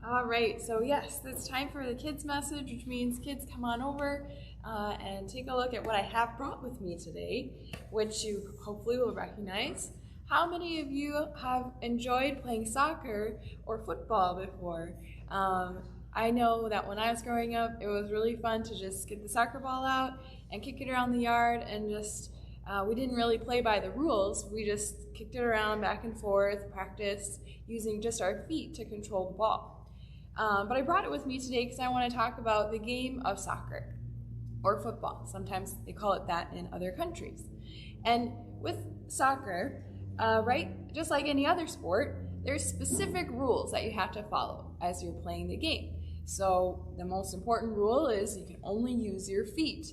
All right, so yes, it's time for the kids' message, which means kids come on over and take a look at what I have brought with me today, which you hopefully will recognize. How many of you have enjoyed playing soccer or football before? I know that when I was growing up, it was really fun to just get the soccer ball out and kick it around the yard and just we didn't really play by the rules. We just kicked it around back and forth, practiced using just our feet to control the ball. But I brought it with me today because I want to talk about the game of soccer or football. Sometimes they call it that in other countries. And with soccer, right, just like any other sport, there's specific rules that you have to follow as you're playing the game. So the most important rule is you can only use your feet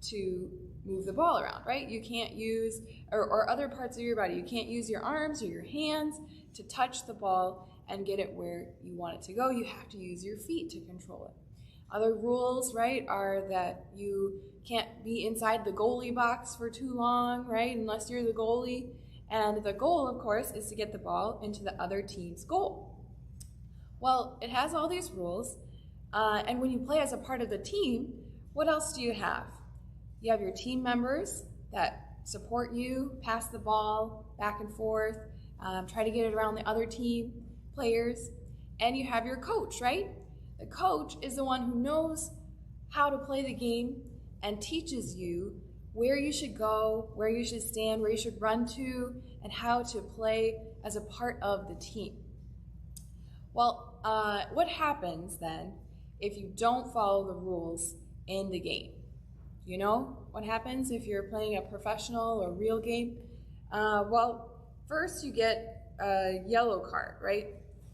to move the ball around, right? You can't use, or other parts of your body, you can't use your arms or your hands to touch the ball and get it where you want it to go. You have to use your feet to control it. Other rules, right, are that you can't be inside the goalie box for too long, right, unless you're the goalie. And the goal, of course, is to get the ball into the other team's goal. Well, it has all these rules, and when you play as a part of the team, what else do you have? You have your team members that support you, pass the ball back and forth, try to get it around the other team players, and you have your coach, right? The coach is the one who knows how to play the game and teaches you where you should go, where you should stand, where you should run to, and how to play as a part of the team. Well, what happens then if you don't follow the rules in the game? You know what happens if you're playing a professional or real game? Well, first you get a yellow card, right?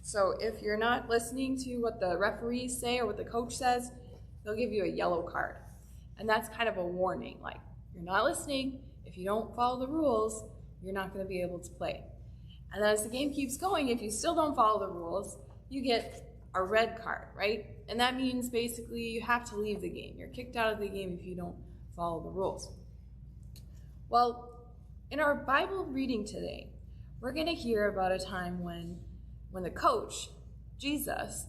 So if you're not listening to what the referees say or what the coach says, they'll give you a yellow card. And that's kind of a warning, like, you're not listening. If you don't follow the rules, you're not going to be able to play. And as the game keeps going, if you still don't follow the rules, you get a red card, right? And that means basically you have to leave the game. You're kicked out of the game if you don't follow the rules. Well, in our Bible reading today, we're going to hear about a time when the coach, Jesus,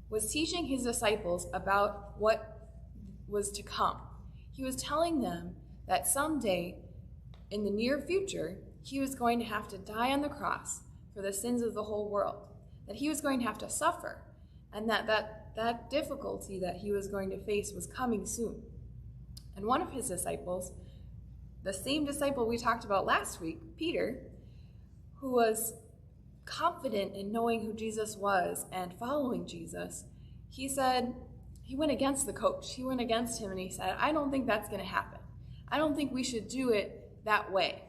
was teaching his disciples about what was to come. He was telling them that someday in the near future, he was going to have to die on the cross for the sins of the whole world, that he was going to have to suffer, and that difficulty that he was going to face was coming soon. And one of his disciples, the same disciple we talked about last week, Peter, who was confident in knowing who Jesus was and following Jesus, he went against the coach. He went against him and he said, I don't think that's going to happen. I don't think we should do it that way.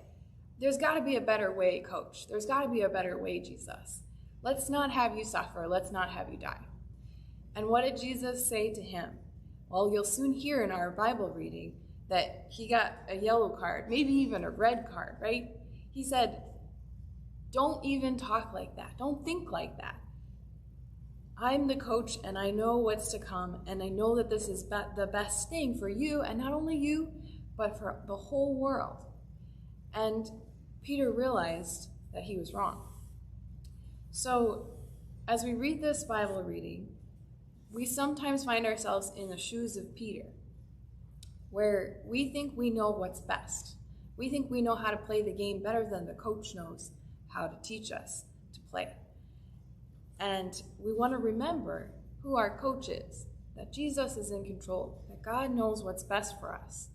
There's got to be a better way, coach. There's got to be a better way, Jesus. Let's not have you suffer. Let's not have you die. And what did Jesus say to him? Well, you'll soon hear in our Bible reading that he got a yellow card, maybe even a red card, right? He said, don't even talk like that. Don't think like that. I'm the coach and I know what's to come, and I know that this is the best thing for you, and not only you, but for the whole world. And Peter realized that he was wrong. So as we read this Bible reading, we sometimes find ourselves in the shoes of Peter, where we think we know what's best. We think we know how to play the game better than the coach knows how to teach us to play. And we want to remember who our coach is, that Jesus is in control, that God knows what's best for us.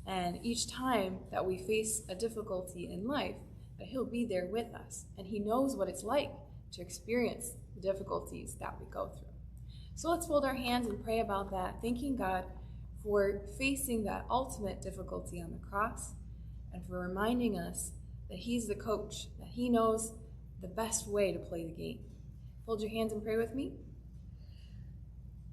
And each time that we face a difficulty in life, that he'll be there with us, and he knows what it's like to experience the difficulties that we go through. So let's fold our hands and pray about that, thanking God for facing that ultimate difficulty on the cross and for reminding us that he's the coach, that he knows the best way to play the game. Fold your hands and pray with me.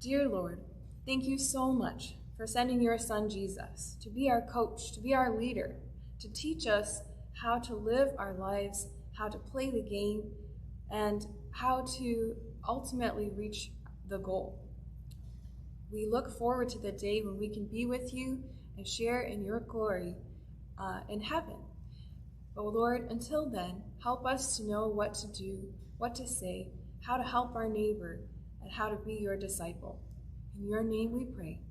Dear Lord, thank you so much for sending your son Jesus to be our coach, to be our leader, to teach us how to live our lives, how to play the game, and how to ultimately reach the goal. We look forward to the day when we can be with you and share in your glory in heaven. But Lord, until then, help us to know what to do, what to say, how to help our neighbor, and how to be your disciple. In your name we pray.